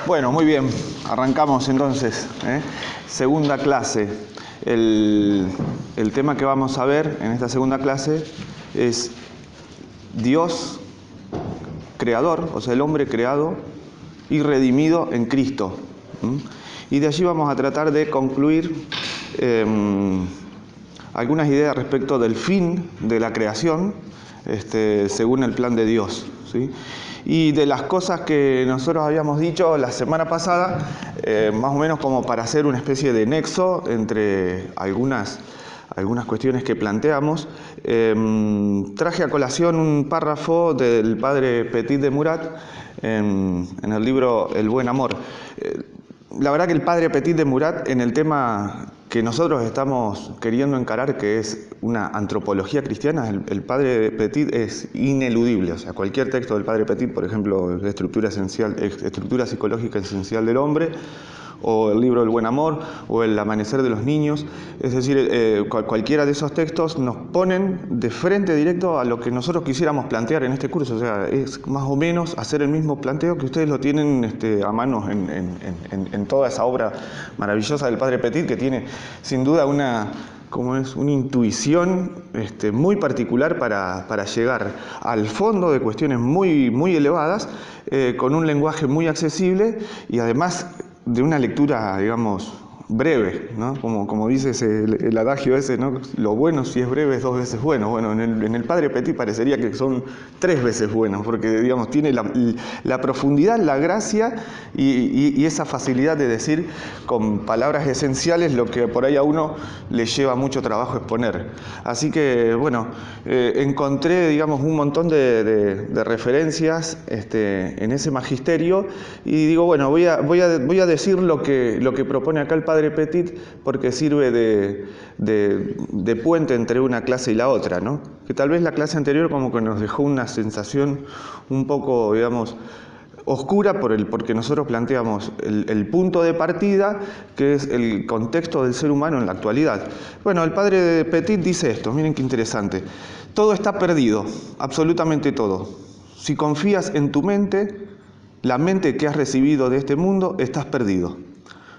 Bueno, muy bien, arrancamos entonces, Segunda clase. El tema que vamos a ver en esta segunda clase es Dios creador, o sea, el hombre creado y redimido en Cristo. Y de allí vamos a tratar de concluir algunas ideas respecto del fin de la creación, según el plan de Dios, ¿sí? Y de las cosas que nosotros habíamos dicho la semana pasada, más o menos como para hacer una especie de nexo entre algunas cuestiones que planteamos, traje a colación un párrafo del padre Petit de Murat en el libro El Buen Amor. La verdad que el padre Petit de Murat, en el tema que nosotros estamos queriendo encarar, que es una antropología cristiana, el padre Petit es ineludible. O sea, cualquier texto del padre Petit, por ejemplo, estructura psicológica esencial del hombre, o el libro El Buen Amor, o El Amanecer de los Niños, es decir, cualquiera de esos textos nos ponen de frente directo a lo que nosotros quisiéramos plantear en este curso. O sea, es más o menos hacer el mismo planteo que ustedes lo tienen a mano en toda esa obra maravillosa del padre Petit, que tiene sin duda una intuición muy particular para llegar al fondo de cuestiones muy, muy elevadas, con un lenguaje muy accesible y además de una lectura, digamos, breve, ¿no? Como dice el adagio ese, ¿no? Lo bueno, si es breve, es 2 veces bueno. Bueno, en el padre Petit parecería que son 3 veces buenos, porque, digamos, tiene la profundidad, la gracia y esa facilidad de decir con palabras esenciales lo que por ahí a uno le lleva mucho trabajo exponer. Así que, bueno, encontré, digamos, un montón de referencias en ese magisterio y digo, bueno, voy a decir lo que propone acá el padre Petit, porque sirve de puente entre una clase y la otra, ¿no? Que tal vez la clase anterior como que nos dejó una sensación un poco, digamos, oscura porque nosotros planteamos el punto de partida, que es el contexto del ser humano en la actualidad. Bueno, el padre Petit dice esto, miren qué interesante: todo está perdido, absolutamente todo. Si confías en tu mente, la mente que has recibido de este mundo, estás perdido.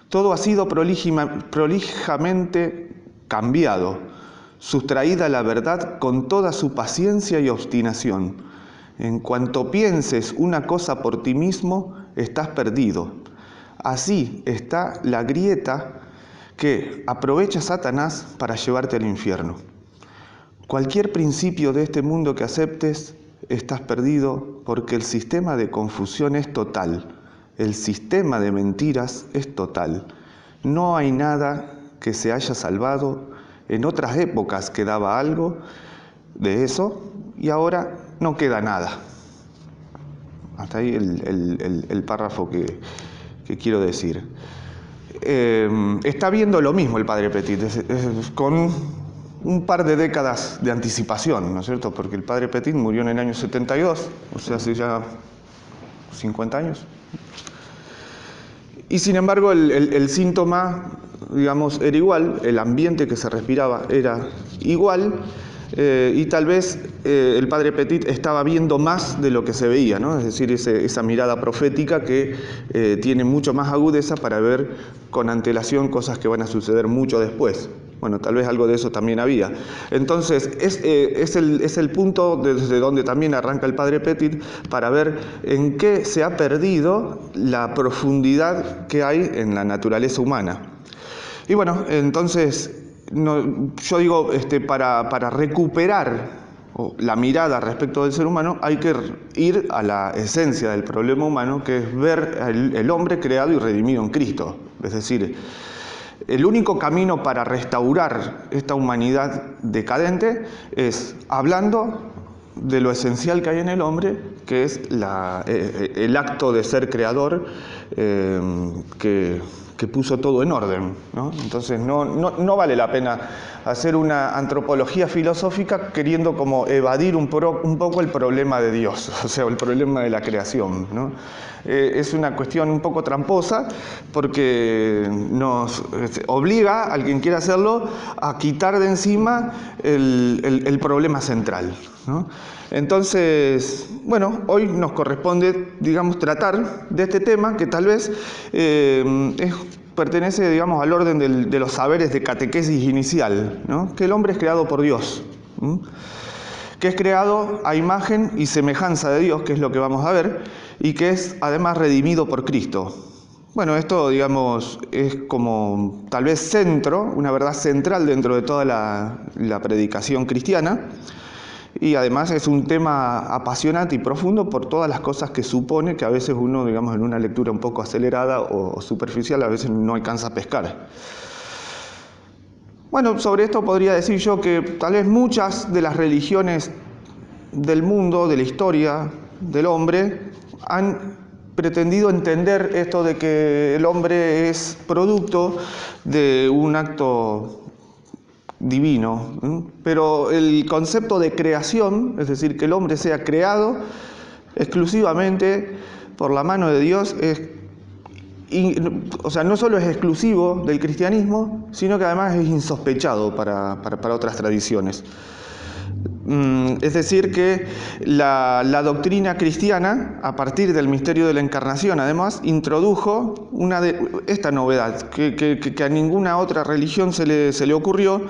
Todo ha sido prolijamente cambiado, sustraída la verdad con toda su paciencia y obstinación. En cuanto pienses una cosa por ti mismo, estás perdido. Así está la grieta que aprovecha Satanás para llevarte al infierno. Cualquier principio de este mundo que aceptes, estás perdido, porque el sistema de confusión es total. El sistema de mentiras es total. No hay nada que se haya salvado. En otras épocas quedaba algo de eso y ahora no queda nada. Hasta ahí el párrafo que quiero decir. Está viendo lo mismo el padre Petit, con un par de décadas de anticipación, ¿no es cierto? Porque el padre Petit murió en el año 72, o sea, hace ya 50 años. Y sin embargo el síntoma, digamos, era igual, el ambiente que se respiraba era igual, y tal vez el padre Petit estaba viendo más de lo que se veía, ¿no? Es decir, esa mirada profética que tiene mucho más agudeza para ver con antelación cosas que van a suceder mucho después. Bueno, tal vez algo de eso también había. Entonces, es el punto desde donde también arranca el padre Petit para ver en qué se ha perdido la profundidad que hay en la naturaleza humana. Y bueno, entonces, yo digo, para recuperar la mirada respecto del ser humano, hay que ir a la esencia del problema humano, que es ver el hombre creado y redimido en Cristo. Es decir, el único camino para restaurar esta humanidad decadente es hablando de lo esencial que hay en el hombre, que es el acto de ser creador, que puso todo en orden, ¿no? Entonces no vale la pena hacer una antropología filosófica queriendo como evadir un poco el problema de Dios, o sea, el problema de la creación, ¿no? Es una cuestión un poco tramposa porque nos obliga, al quien quiera hacerlo, a quitar de encima el problema central. ¿no? Entonces, bueno, hoy nos corresponde, digamos, tratar de este tema que tal vez pertenece, digamos, al orden de los saberes de catequesis inicial, ¿no? Que el hombre es creado por Dios, que es creado a imagen y semejanza de Dios, que es lo que vamos a ver, y que es además redimido por Cristo. Bueno, esto, digamos, es como tal vez centro, una verdad central dentro de toda la predicación cristiana, y además es un tema apasionante y profundo por todas las cosas que supone, que a veces uno, digamos, en una lectura un poco acelerada o superficial, a veces no alcanza a pescar. Bueno, sobre esto podría decir yo que tal vez muchas de las religiones del mundo, de la historia del hombre, han pretendido entender esto de que el hombre es producto de un acto divino, pero el concepto de creación, es decir, que el hombre sea creado exclusivamente por la mano de Dios, o sea, no solo es exclusivo del cristianismo, sino que además es insospechado para otras tradiciones. Es decir, que la doctrina cristiana, a partir del misterio de la encarnación, además, introdujo esta novedad, que a ninguna otra religión se le ocurrió,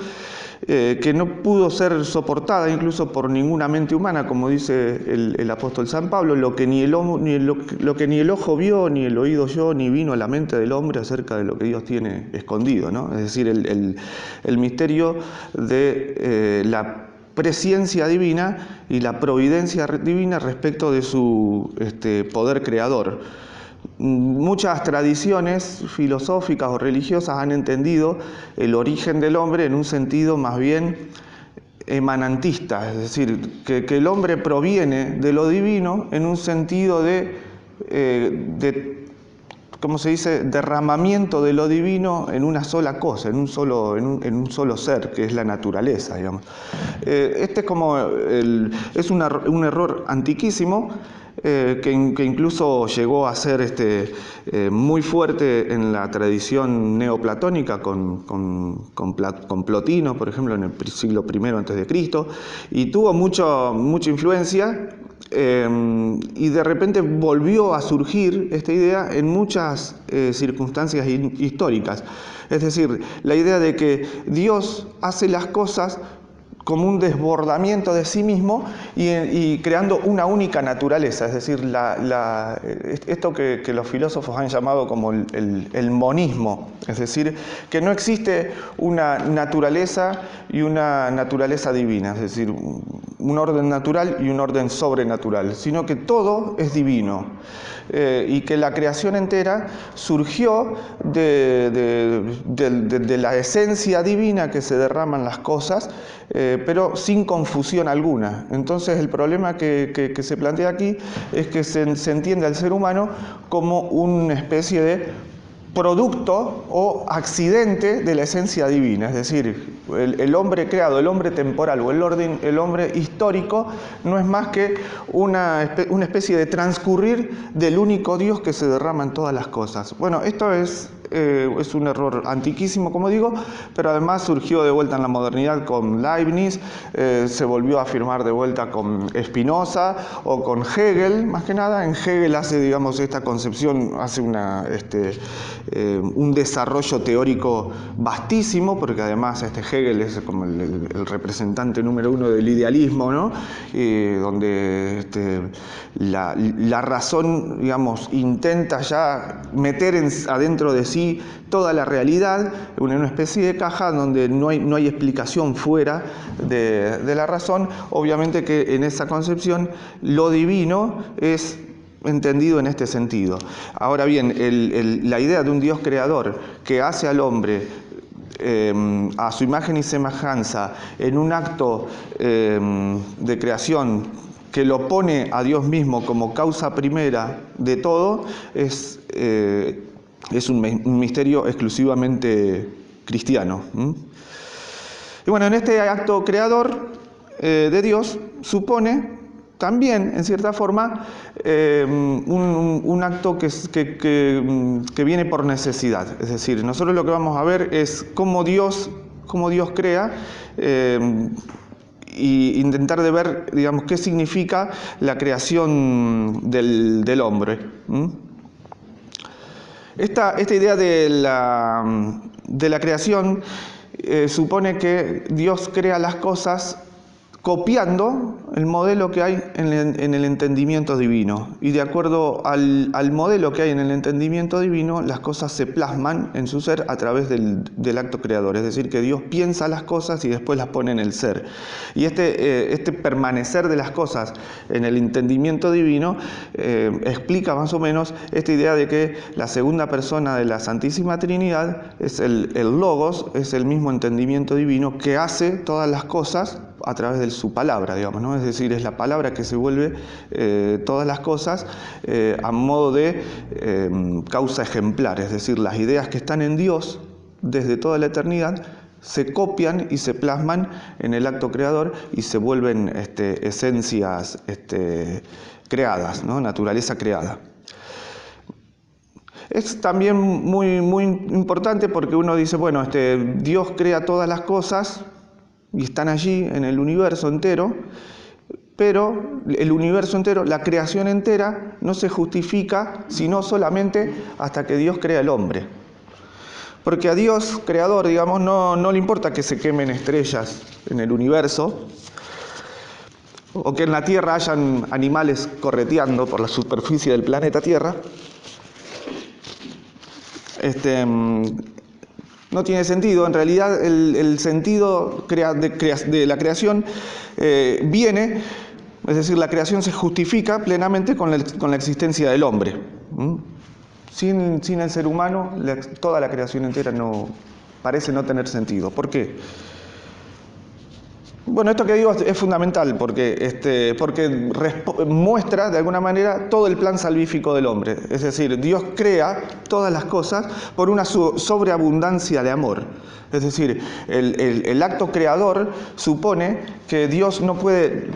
que no pudo ser soportada incluso por ninguna mente humana, como dice el apóstol San Pablo, lo que ni el ojo vio, ni el oído oyó, ni vino a la mente del hombre acerca de lo que Dios tiene escondido, ¿no? Es decir, el misterio de la presciencia divina y la providencia divina respecto de su poder creador. Muchas tradiciones filosóficas o religiosas han entendido el origen del hombre en un sentido más bien emanantista, es decir, que el hombre proviene de lo divino en un sentido de ¿cómo se dice?, derramamiento de lo divino en una sola cosa, en un solo ser, que es la naturaleza, digamos. Este es como un error antiquísimo, que incluso llegó a ser muy fuerte en la tradición neoplatónica con Plotino, por ejemplo, en el siglo I a.C., y tuvo mucha influencia. Y de repente volvió a surgir esta idea en muchas circunstancias históricas. Es decir, la idea de que Dios hace las cosas como un desbordamiento de sí mismo y creando una única naturaleza, es decir, esto que los filósofos han llamado como el monismo, es decir, que no existe una naturaleza y una naturaleza divina, es decir, un orden natural y un orden sobrenatural, sino que todo es divino. Y que la creación entera surgió de la esencia divina que se derrama en las cosas, pero sin confusión alguna. Entonces el problema que se plantea aquí es que se entiende al ser humano como una especie de producto o accidente de la esencia divina, es decir, el hombre creado, el hombre temporal o el hombre histórico no es más que una especie de transcurrir del único Dios que se derrama en todas las cosas. Bueno, esto es un error antiquísimo, como digo, pero además surgió de vuelta en la modernidad con Leibniz, se volvió a afirmar de vuelta con Spinoza o con Hegel, más que nada. En Hegel hace, digamos, esta concepción, hace un desarrollo teórico vastísimo, porque además Hegel es como el representante número uno del idealismo, ¿no? Donde la razón, digamos, intenta ya meter adentro de sí toda la realidad en una especie de caja donde no hay explicación fuera de la razón. Obviamente que en esa concepción lo divino es entendido en este sentido. Ahora bien, la idea de un Dios creador que hace al hombre a su imagen y semejanza en un acto de creación que lo pone a Dios mismo como causa primera de todo, es un misterio exclusivamente cristiano. Y bueno, en este acto creador de Dios supone también, en cierta forma, un acto que viene por necesidad. Es decir, nosotros lo que vamos a ver es cómo Dios crea, y intentar de ver, digamos, qué significa la creación del hombre. Esta idea de la creación supone que Dios crea las cosas copiando el modelo que hay en el entendimiento divino. Y de acuerdo al modelo que hay en el entendimiento divino, las cosas se plasman en su ser a través del acto creador. Es decir, que Dios piensa las cosas y después las pone en el ser. Y este permanecer de las cosas en el entendimiento divino explica más o menos esta idea de que la segunda persona de la Santísima Trinidad es el Logos, es el mismo entendimiento divino que hace todas las cosas a través de su palabra, digamos, ¿no? Es decir, es la palabra que se vuelve todas las cosas a modo de causa ejemplar, es decir, las ideas que están en Dios desde toda la eternidad se copian y se plasman en el acto creador y se vuelven esencias creadas, ¿no? Naturaleza creada. Es también muy importante porque uno dice, bueno, Dios crea todas las cosas y están allí en el universo entero, pero el universo entero, la creación entera, no se justifica sino solamente hasta que Dios crea el hombre. Porque a Dios, creador, digamos, no le importa que se quemen estrellas en el universo, o que en la Tierra hayan animales correteando por la superficie del planeta Tierra. No tiene sentido. En realidad el sentido de la creación viene, es decir, la creación se justifica plenamente con la existencia del hombre. Sin el ser humano, toda la creación entera parece no tener sentido. ¿Por qué? Bueno, esto que digo es fundamental porque muestra de alguna manera todo el plan salvífico del hombre. Es decir, Dios crea todas las cosas por una sobreabundancia de amor. Es decir, el acto creador supone que Dios no puede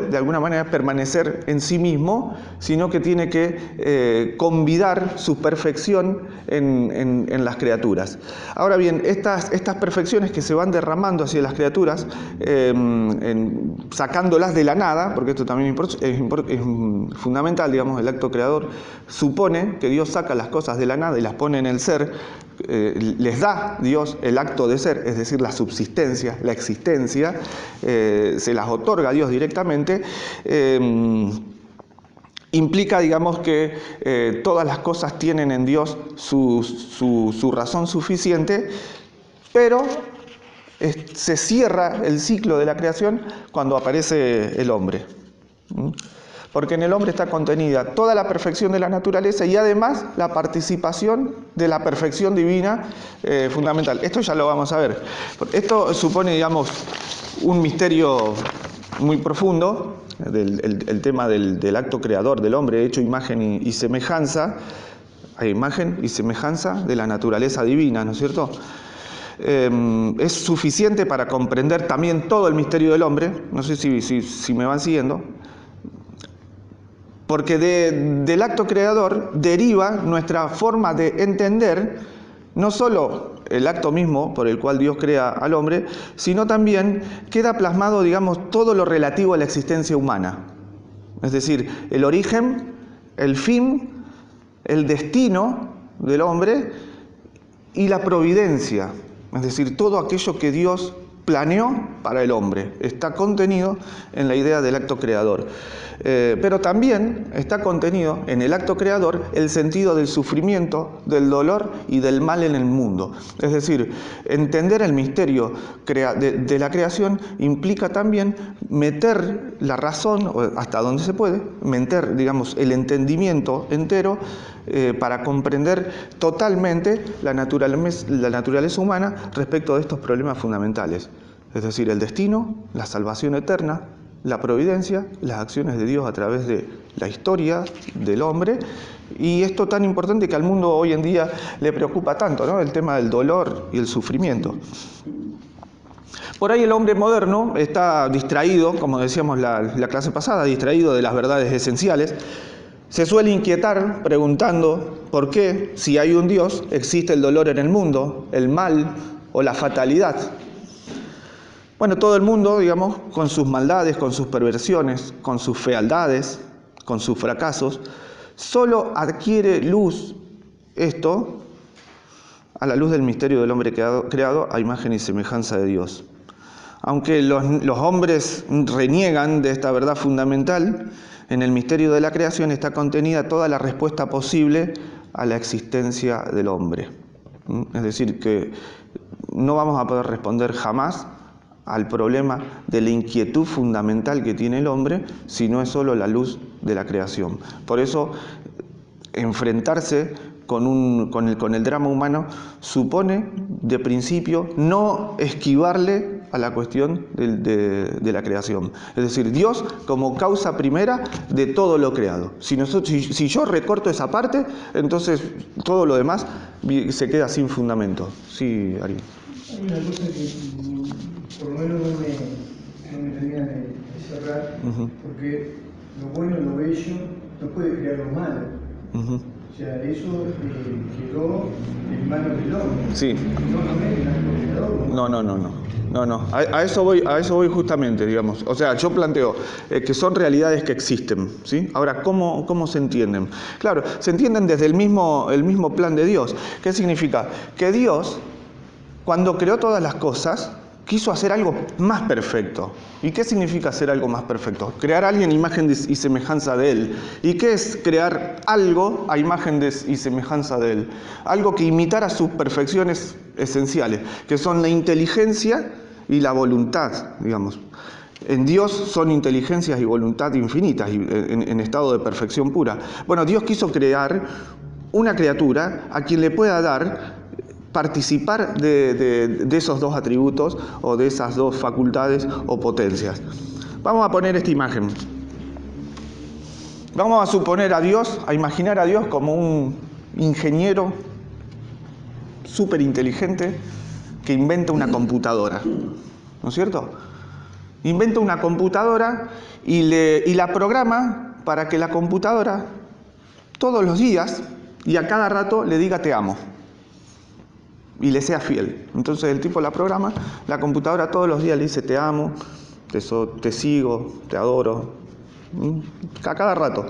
de alguna manera permanecer en sí mismo, sino que tiene que convidar su perfección en las criaturas. Ahora bien, estas perfecciones que se van derramando hacia las criaturas, sacándolas de la nada, porque esto también es fundamental, digamos, el acto creador supone que Dios saca las cosas de la nada y las pone en el ser, les da Dios el acto de ser, es decir, la subsistencia, la existencia, se las otorga a Dios directamente, implica, digamos, que todas las cosas tienen en Dios su razón suficiente, pero se cierra el ciclo de la creación cuando aparece el hombre. Porque en el hombre está contenida toda la perfección de la naturaleza y además la participación de la perfección divina fundamental. Esto ya lo vamos a ver. Esto supone, digamos, un misterio muy profundo, el tema del acto creador del hombre hecho imagen y semejanza, imagen y semejanza de la naturaleza divina, ¿no es cierto? Es suficiente para comprender también todo el misterio del hombre, no sé si me van siguiendo, porque del acto creador deriva nuestra forma de entender no solo el acto mismo por el cual Dios crea al hombre, sino también queda plasmado, digamos, todo lo relativo a la existencia humana. Es decir, el origen, el fin, el destino del hombre y la providencia. Es decir, todo aquello que Dios planeó para el hombre está contenido en la idea del acto creador. Pero también está contenido en el acto creador el sentido del sufrimiento, del dolor y del mal en el mundo. Es decir, entender el misterio de la creación implica también meter la razón, hasta donde se puede, meter, digamos, el entendimiento entero para comprender totalmente la naturaleza humana respecto de estos problemas fundamentales. Es decir, el destino, la salvación eterna, la providencia, las acciones de Dios a través de la historia del hombre, y esto tan importante que al mundo hoy en día le preocupa tanto, ¿no? El tema del dolor y el sufrimiento. Por ahí el hombre moderno está distraído, como decíamos la clase pasada, distraído de las verdades esenciales. Se suele inquietar preguntando por qué, si hay un Dios, existe el dolor en el mundo, el mal o la fatalidad. Bueno, todo el mundo, digamos, con sus maldades, con sus perversiones, con sus fealdades, con sus fracasos, solo adquiere luz esto a la luz del misterio del hombre creado a imagen y semejanza de Dios. Aunque los hombres reniegan de esta verdad fundamental, en el misterio de la creación está contenida toda la respuesta posible a la existencia del hombre. Es decir, que no vamos a poder responder jamás al problema de la inquietud fundamental que tiene el hombre si no es solo la luz de la creación. Por eso, enfrentarse con el drama humano supone, de principio, no esquivarle a la cuestión de la creación. Es decir, Dios como causa primera de todo lo creado. Si yo recorto esa parte, entonces todo lo demás se queda sin fundamento. Sí, Ari. Hay una cosa que por lo menos no me termina de cerrar, porque lo bueno, lo bello, no puede crear lo malo. O sea, eso quedó en manos del hombre. Sí. No es el acto creador. No. A eso voy justamente, digamos. O sea, yo planteo que son realidades que existen, ¿sí? Ahora, ¿cómo se entienden? Claro, se entienden desde el mismo plan de Dios. ¿Qué significa? Que Dios, cuando creó todas las cosas, quiso hacer algo más perfecto. ¿Y qué significa hacer algo más perfecto? Crear a alguien a imagen y semejanza de Él. ¿Y qué es crear algo a imagen y semejanza de Él? Algo que imitara sus perfecciones esenciales, que son la inteligencia y la voluntad, digamos. En Dios son inteligencias y voluntad infinitas, en estado de perfección pura. Bueno, Dios quiso crear una criatura a quien le pueda dar participar de esos dos atributos o de esas dos facultades o potencias. Vamos a poner esta imagen. Vamos a suponer a imaginar a Dios como un ingeniero súper inteligente que inventa una computadora, ¿no es cierto? Inventa una computadora y la programa para que la computadora todos los días y a cada rato le diga te amo. Y le sea fiel. Entonces el tipo la programa, la computadora todos los días le dice te amo, te sigo, te adoro, a cada rato.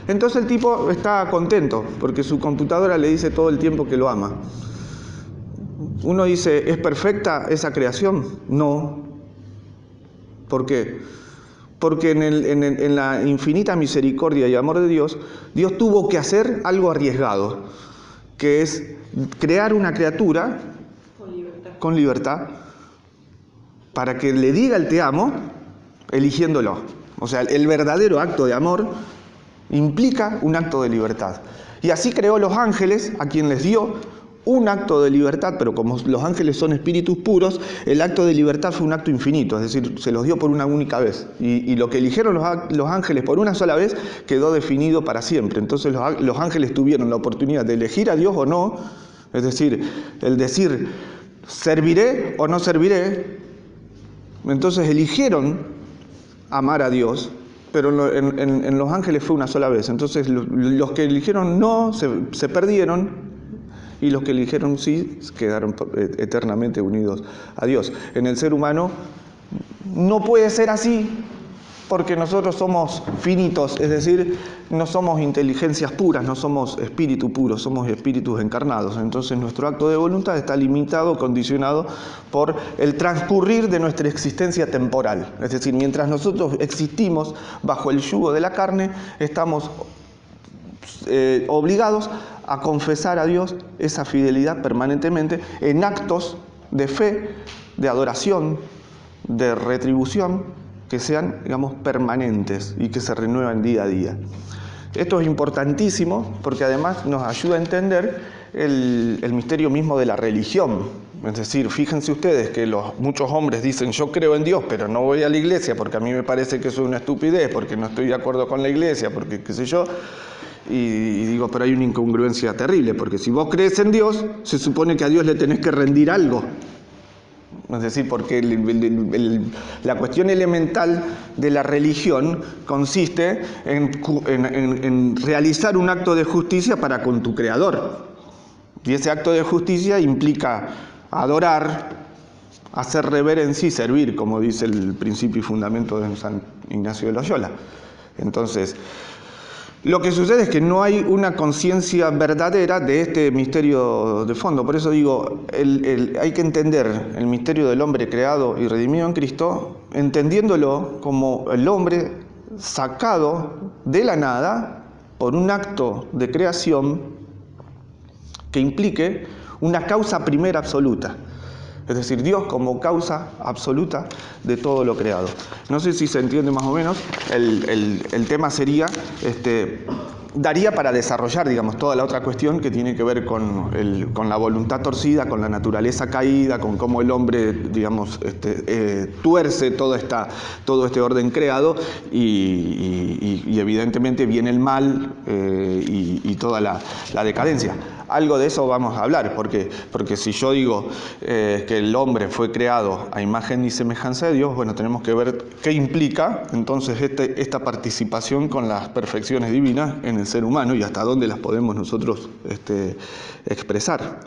Entonces el tipo está contento porque su computadora le dice todo el tiempo que lo ama. Uno dice, ¿es perfecta esa creación? No. ¿Por qué? Porque en la infinita misericordia y amor de Dios, Dios tuvo que hacer algo arriesgado, que es crear una criatura con libertad para que le diga el te amo eligiéndolo. O sea, el verdadero acto de amor implica un acto de libertad. Y así creó los ángeles, a quien les dio un acto de libertad, pero como los ángeles son espíritus puros, el acto de libertad fue un acto infinito, es decir, se los dio por una única vez. Y lo que eligieron los ángeles por una sola vez quedó definido para siempre. Entonces los ángeles tuvieron la oportunidad de elegir a Dios o no, es decir, el decir, ¿serviré o no serviré? Entonces eligieron amar a Dios, pero en los ángeles fue una sola vez. Entonces los que eligieron no se perdieron, y los que eligieron sí quedaron eternamente unidos a Dios. En el ser humano no puede ser así porque nosotros somos finitos, es decir, no somos inteligencias puras, no somos espíritu puro, somos espíritus encarnados. Entonces nuestro acto de voluntad está limitado, condicionado por el transcurrir de nuestra existencia temporal. Es decir, mientras nosotros existimos bajo el yugo de la carne, estamos obligados a confesar a Dios esa fidelidad permanentemente en actos de fe, de adoración, de retribución, que sean, digamos, permanentes y que se renuevan día a día. Esto es importantísimo porque además nos ayuda a entender el misterio mismo de la religión. Es decir, fíjense ustedes que muchos hombres dicen yo creo en Dios, pero no voy a la iglesia porque a mí me parece que eso es una estupidez, porque no estoy de acuerdo con la iglesia, porque qué sé yo. Y digo, pero hay una incongruencia terrible, porque si vos crees en Dios, se supone que a Dios le tenés que rendir algo. Es decir, porque la cuestión elemental de la religión consiste en realizar un acto de justicia para con tu Creador. Y ese acto de justicia implica adorar, hacer reverencia y servir, como dice el principio y fundamento de San Ignacio de Loyola. Entonces, lo que sucede es que no hay una conciencia verdadera de este misterio de fondo. Por eso digo, hay que entender el misterio del hombre creado y redimido en Cristo, entendiéndolo como el hombre sacado de la nada por un acto de creación que implique una causa primera absoluta. Es decir, Dios como causa absoluta de todo lo creado. No sé si se entiende más o menos. El tema sería, daría para desarrollar, digamos, toda la otra cuestión que tiene que ver con la voluntad torcida, con la naturaleza caída, con cómo el hombre, digamos, tuerce todo este orden creado y evidentemente viene el mal y toda la decadencia. Algo de eso vamos a hablar, porque si yo digo que el hombre fue creado a imagen y semejanza de Dios, bueno, tenemos que ver qué implica entonces esta participación con las perfecciones divinas en el ser humano y hasta dónde las podemos nosotros expresar.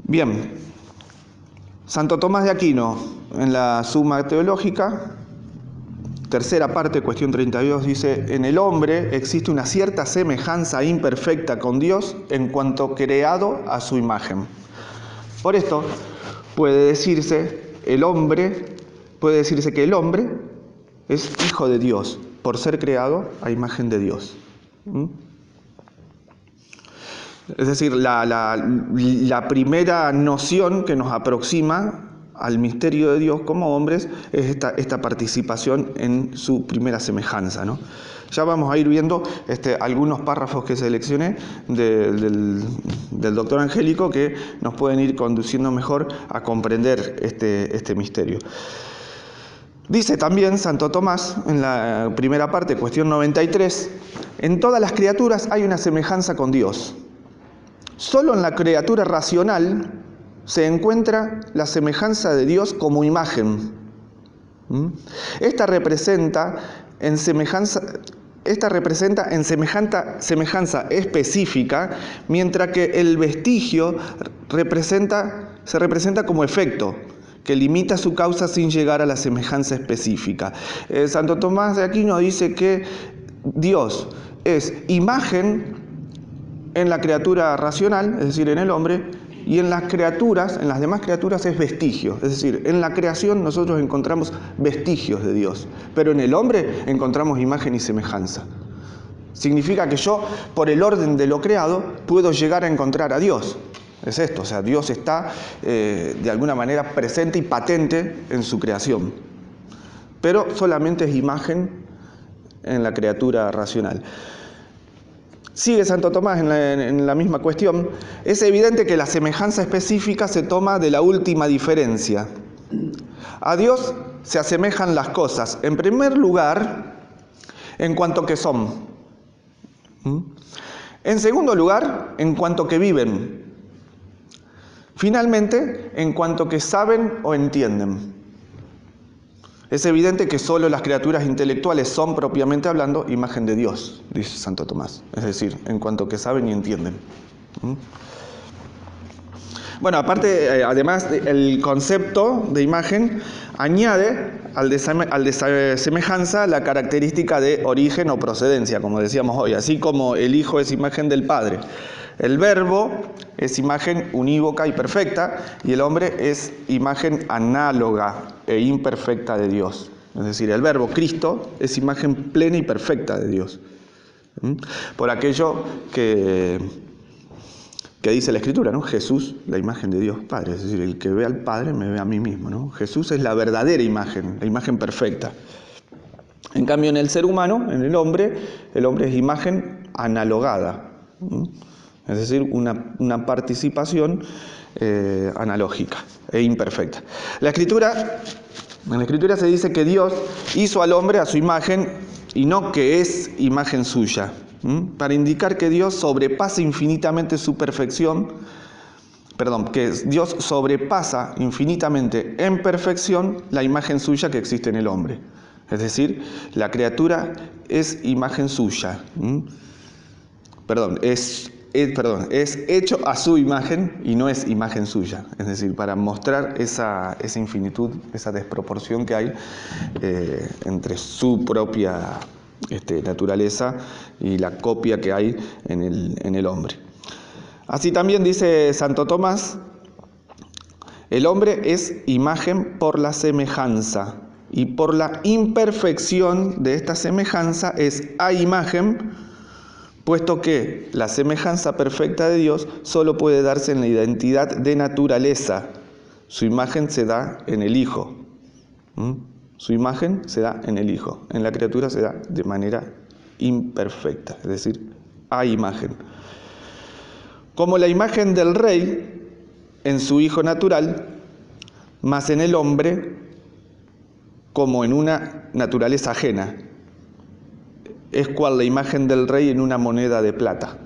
Bien, Santo Tomás de Aquino, en la Suma Teológica, tercera parte, cuestión 32, dice: en el hombre existe una cierta semejanza imperfecta con Dios en cuanto creado a su imagen. Por esto puede decirse que el hombre es hijo de Dios por ser creado a imagen de Dios. Es decir, la primera noción que nos aproxima al misterio de Dios como hombres es esta participación en su primera semejanza, ¿no? Ya vamos a ir viendo algunos párrafos que seleccioné del doctor Angélico que nos pueden ir conduciendo mejor a comprender este misterio. Dice también Santo Tomás, en la primera parte, cuestión 93, en todas las criaturas hay una semejanza con Dios. Solo en la criatura racional se encuentra la semejanza de Dios como imagen. Esta representa en semejanza específica, mientras que el vestigio se representa como efecto, que limita su causa sin llegar a la semejanza específica. Santo Tomás de Aquino dice que Dios es imagen en la criatura racional, es decir, en el hombre, y en las demás criaturas es vestigio. Es decir, en la creación nosotros encontramos vestigios de Dios, pero en el hombre encontramos imagen y semejanza. Significa que yo, por el orden de lo creado, puedo llegar a encontrar a Dios. Es esto, o sea, Dios está de alguna manera presente y patente en su creación, pero solamente es imagen en la criatura racional. Sigue Santo Tomás en la misma cuestión. Es evidente que la semejanza específica se toma de la última diferencia. A Dios se asemejan las cosas, en primer lugar, en cuanto que son. En segundo lugar, en cuanto que viven. Finalmente, en cuanto que saben o entienden. Es evidente que solo las criaturas intelectuales son, propiamente hablando, imagen de Dios, dice Santo Tomás. Es decir, en cuanto que saben y entienden. Bueno, aparte, además, el concepto de imagen añade al de semejanza la característica de origen o procedencia, como decíamos hoy. Así como el Hijo es imagen del Padre, el Verbo es imagen unívoca y perfecta, y el hombre es imagen análoga e imperfecta de Dios. Es decir, el Verbo, Cristo, es imagen plena y perfecta de Dios. Por aquello que dice la Escritura, ¿no? Jesús, la imagen de Dios Padre. Es decir, el que ve al Padre me ve a mí mismo, ¿no? Jesús es la verdadera imagen, la imagen perfecta. En cambio, en el ser humano, en el hombre es imagen analogada. Es decir, una participación analógica e imperfecta. En la Escritura se dice que Dios hizo al hombre a su imagen y no que es imagen suya, para indicar que Dios sobrepasa infinitamente su perfección, que Dios sobrepasa infinitamente en perfección la imagen suya que existe en el hombre. Es decir, la criatura es imagen suya. Es es hecho a su imagen y no es imagen suya. Es decir, para mostrar esa infinitud, esa desproporción que hay entre su propia naturaleza y la copia que hay en el hombre. Así también dice Santo Tomás: el hombre es imagen por la semejanza, y por la imperfección de esta semejanza es a imagen, puesto que la semejanza perfecta de Dios solo puede darse en la identidad de naturaleza. Su imagen se da en el Hijo. Su imagen se da en el Hijo. En la criatura se da de manera imperfecta, es decir, a imagen. Como la imagen del Rey en su Hijo natural, mas en el hombre como en una naturaleza ajena. Es cual la imagen del rey en una moneda de plata.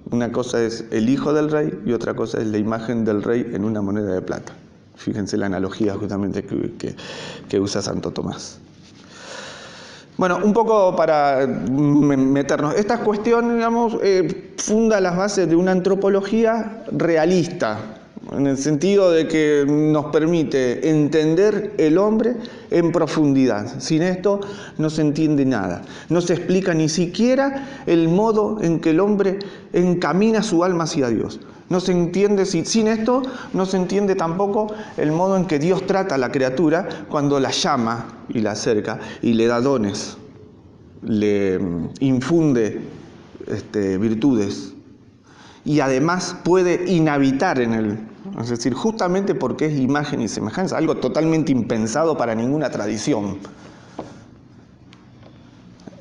Una cosa es el hijo del rey y otra cosa es la imagen del rey en una moneda de plata. Fíjense la analogía justamente que usa Santo Tomás. Bueno, un poco para meternos. Esta cuestión, digamos, funda las bases de una antropología realista, en el sentido de que nos permite entender el hombre en profundidad. Sin esto no se entiende nada. No se explica ni siquiera el modo en que el hombre encamina su alma hacia Dios. No se entiende, sin esto no se entiende tampoco el modo en que Dios trata a la criatura cuando la llama y la acerca y le da dones, le infunde virtudes y además puede inhabitar en él. Es decir, justamente porque es imagen y semejanza, algo totalmente impensado para ninguna tradición.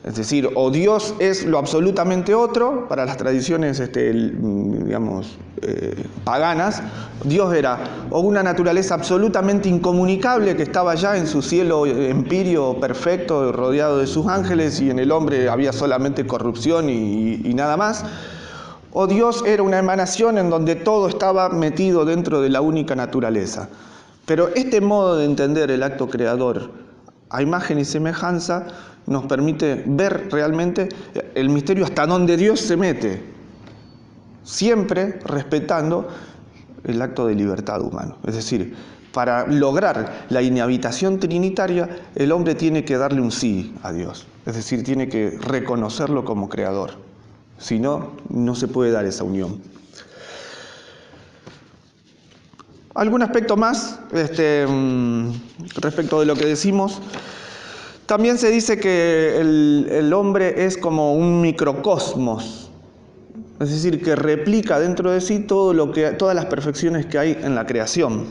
Es decir, o Dios es lo absolutamente otro, para las tradiciones paganas, Dios era o una naturaleza absolutamente incomunicable que estaba ya en su cielo empíreo perfecto, rodeado de sus ángeles, y en el hombre había solamente corrupción y nada más, o Dios era una emanación en donde todo estaba metido dentro de la única naturaleza. Pero este modo de entender el acto creador a imagen y semejanza nos permite ver realmente el misterio hasta donde Dios se mete, siempre respetando el acto de libertad humano. Es decir, para lograr la inhabitación trinitaria, el hombre tiene que darle un sí a Dios. Es decir, tiene que reconocerlo como creador. Si no, no se puede dar esa unión. ¿Algún aspecto más respecto de lo que decimos? También se dice que el hombre es como un microcosmos, es decir, que replica dentro de sí todas las perfecciones que hay en la creación.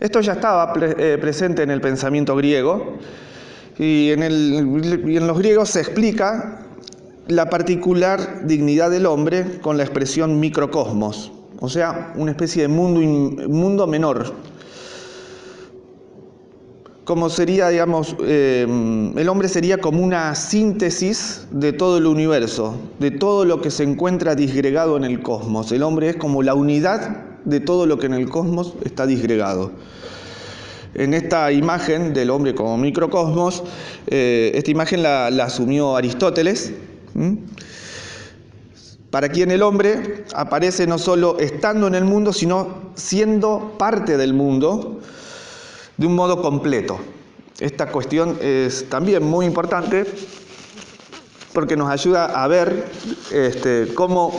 Esto ya estaba presente en el pensamiento griego, y en los griegos se explica la particular dignidad del hombre con la expresión microcosmos, o sea, una especie de mundo menor. Como sería, digamos, el hombre sería como una síntesis de todo el universo, de todo lo que se encuentra disgregado en el cosmos. El hombre es como la unidad de todo lo que en el cosmos está disgregado. En esta imagen del hombre como microcosmos, esta imagen la asumió Aristóteles, para quien el hombre aparece no solo estando en el mundo, sino siendo parte del mundo, de un modo completo. Esta cuestión es también muy importante porque nos ayuda a ver cómo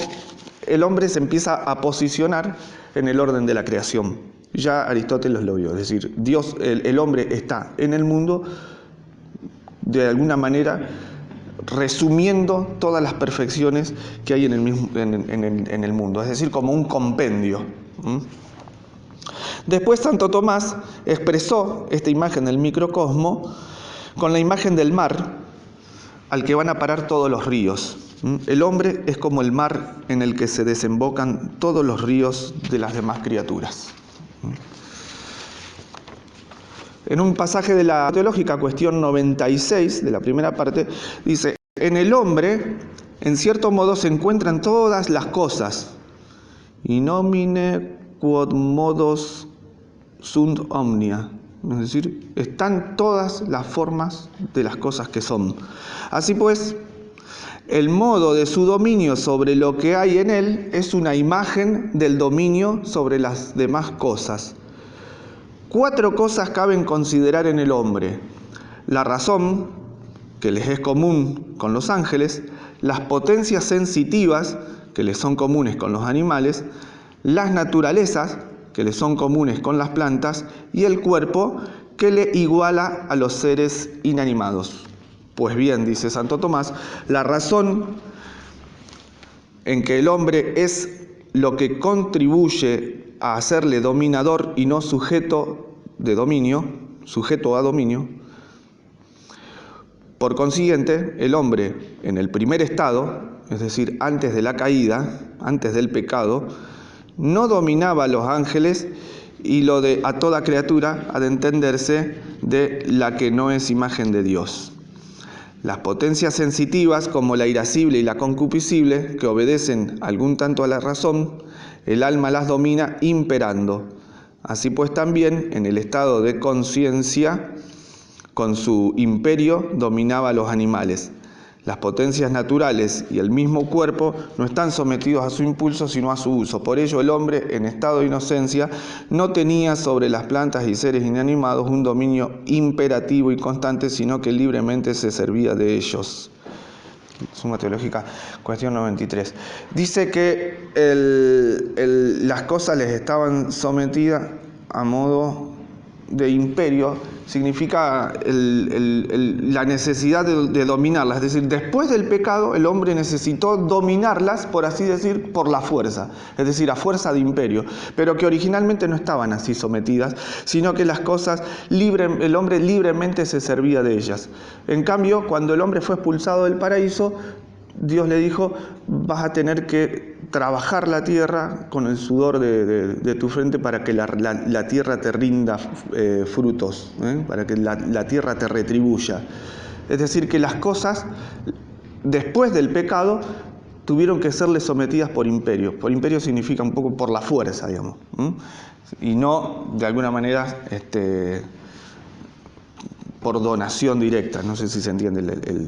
el hombre se empieza a posicionar en el orden de la creación. Ya Aristóteles lo vio, es decir, Dios, el hombre está en el mundo de alguna manera resumiendo todas las perfecciones que hay en el mundo, es decir, como un compendio. Después Santo Tomás expresó esta imagen del microcosmo con la imagen del mar al que van a parar todos los ríos. El hombre es como el mar en el que se desembocan todos los ríos de las demás criaturas. En un pasaje de la Teológica, cuestión 96, de la primera parte, dice: en el hombre, en cierto modo, se encuentran todas las cosas, in nomine quod modos sunt omnia, es decir, están todas las formas de las cosas que son. Así pues, El modo de su dominio sobre lo que hay en él es una imagen del dominio sobre las demás cosas. 4 cosas caben considerar en el hombre: la razón, que les es común con los ángeles; las potencias sensitivas, que les son comunes con los animales; las naturalezas, que les son comunes con las plantas; y el cuerpo, que le iguala a los seres inanimados. Pues bien, dice Santo Tomás, la razón, en que el hombre es lo que contribuye a hacerle dominador y no sujeto de dominio, sujeto a dominio. Por consiguiente, el hombre en el primer estado, es decir, antes de la caída, antes del pecado, no dominaba a los ángeles, y lo de a toda criatura ha de entenderse de la que no es imagen de Dios. Las potencias sensitivas, como la irascible y la concupiscible, que obedecen algún tanto a la razón, el alma las domina imperando. Así pues también, en el estado de conciencia, con su imperio dominaba a los animales. Las potencias naturales y el mismo cuerpo no están sometidos a su impulso, sino a su uso. Por ello, el hombre, en estado de inocencia, no tenía sobre las plantas y seres inanimados un dominio imperativo y constante, sino que libremente se servía de ellos. Suma Teológica, cuestión 93. Dice que las cosas les estaban sometidas a modo de imperio. Significa la necesidad de dominarlas. Es decir, después del pecado el hombre necesitó dominarlas, por así decir, por la fuerza, es decir, a fuerza de imperio, pero que originalmente no estaban así sometidas, sino que las cosas, el hombre libremente se servía de ellas. En cambio, cuando el hombre fue expulsado del paraíso, Dios le dijo: vas a tener que trabajar la tierra con el sudor de tu frente para que la tierra te rinda frutos, para que la tierra te retribuya. Es decir, que las cosas, después del pecado, tuvieron que serle sometidas por imperio. Por imperio significa un poco por la fuerza, digamos, y no, de alguna manera, por donación directa. No sé si se entiende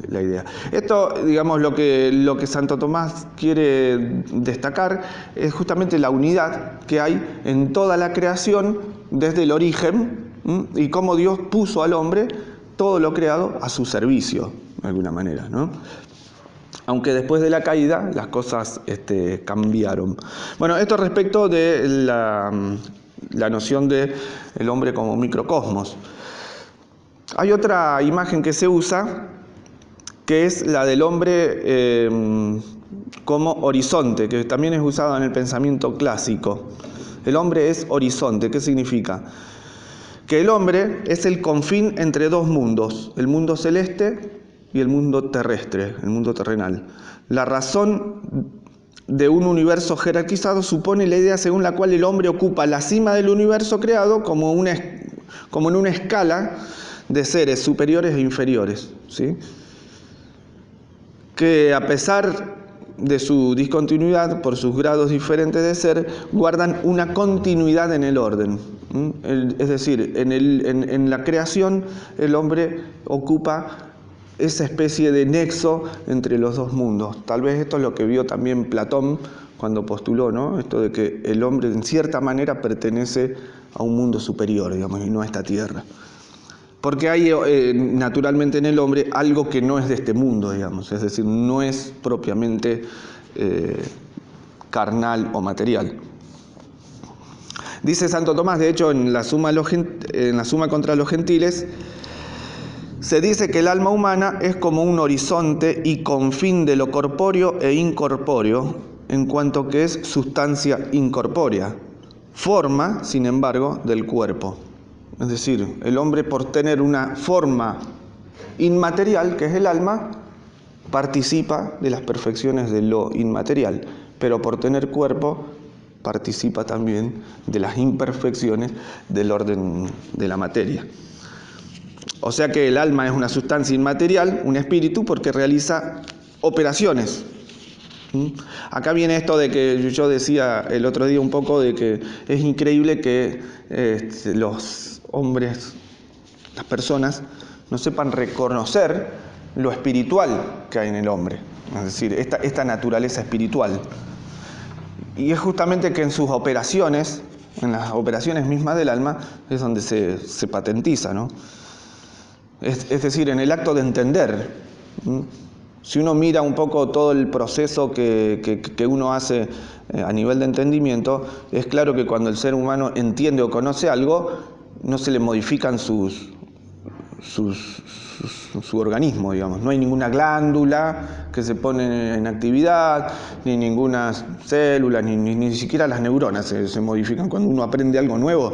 la idea. Esto, digamos, lo que Santo Tomás quiere destacar es justamente la unidad que hay en toda la creación desde el origen, y cómo Dios puso al hombre todo lo creado a su servicio, de alguna manera, ¿no? Aunque después de la caída las cosas cambiaron. Bueno, esto respecto de la noción del hombre como microcosmos. Hay otra imagen que se usa, que es la del hombre como horizonte, que también es usada en el pensamiento clásico. El hombre es horizonte. ¿Qué significa? Que el hombre es el confín entre dos mundos, el mundo celeste y el mundo terrestre, el mundo terrenal. La razón de un universo jerarquizado supone la idea según la cual el hombre ocupa la cima del universo creado como en una escala de seres superiores e inferiores, ¿sí? Que a pesar de su discontinuidad, por sus grados diferentes de ser, guardan una continuidad en el orden. Es decir, en la creación el hombre ocupa esa especie de nexo entre los dos mundos. Tal vez esto es lo que vio también Platón cuando postuló, ¿no? Esto de que el hombre en cierta manera pertenece a un mundo superior, digamos, y no a esta tierra. Porque hay naturalmente en el hombre algo que no es de este mundo, digamos, es decir, no es propiamente carnal o material. Dice Santo Tomás, de hecho, en la Suma contra los Gentiles, se dice que el alma humana es como un horizonte y confín de lo corpóreo e incorpóreo, en cuanto que es sustancia incorpórea, forma, sin embargo, del cuerpo. Es decir, el hombre, por tener una forma inmaterial, que es el alma, participa de las perfecciones de lo inmaterial, pero por tener cuerpo, participa también de las imperfecciones del orden de la materia. O sea que el alma es una sustancia inmaterial, un espíritu, porque realiza operaciones. Acá viene esto de que yo decía el otro día un poco de que es increíble que los hombres, las personas, no sepan reconocer lo espiritual que hay en el hombre. es decir, esta naturaleza espiritual. Y es justamente que en sus operaciones, en las operaciones mismas del alma, es donde se patentiza, ¿no? Es decir, en el acto de entender. Si uno mira un poco todo el proceso que uno hace a nivel de entendimiento, es claro que cuando el ser humano entiende o conoce algo, no se le modifican su organismo, digamos. No hay ninguna glándula que se pone en actividad, ni ninguna célula, ni siquiera las neuronas se modifican cuando uno aprende algo nuevo.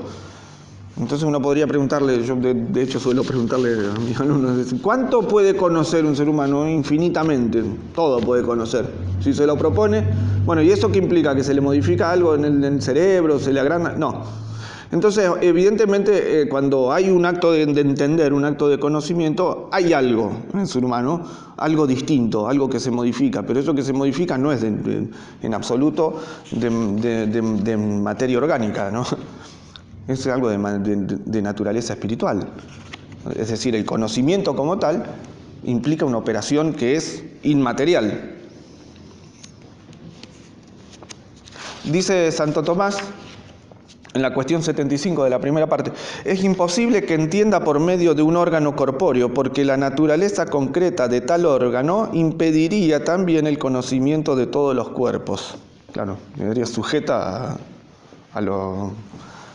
Entonces uno podría preguntarle, yo de hecho suelo preguntarle a mis alumnos, ¿cuánto puede conocer un ser humano? Infinitamente, todo puede conocer. Si se lo propone, bueno, ¿y eso qué implica? ¿Que se le modifica algo en el cerebro? ¿Se le agranda? No. Entonces, evidentemente, cuando hay un acto de entender, un acto de conocimiento, hay algo en el ser humano, algo distinto, algo que se modifica, pero eso que se modifica no es en absoluto de materia orgánica, ¿no? Es algo de naturaleza espiritual. Es decir, el conocimiento como tal implica una operación que es inmaterial. Dice Santo Tomás, en la cuestión 75 de la primera parte, es imposible que entienda por medio de un órgano corpóreo, porque la naturaleza concreta de tal órgano impediría también el conocimiento de todos los cuerpos. Claro, quedaría sujeta a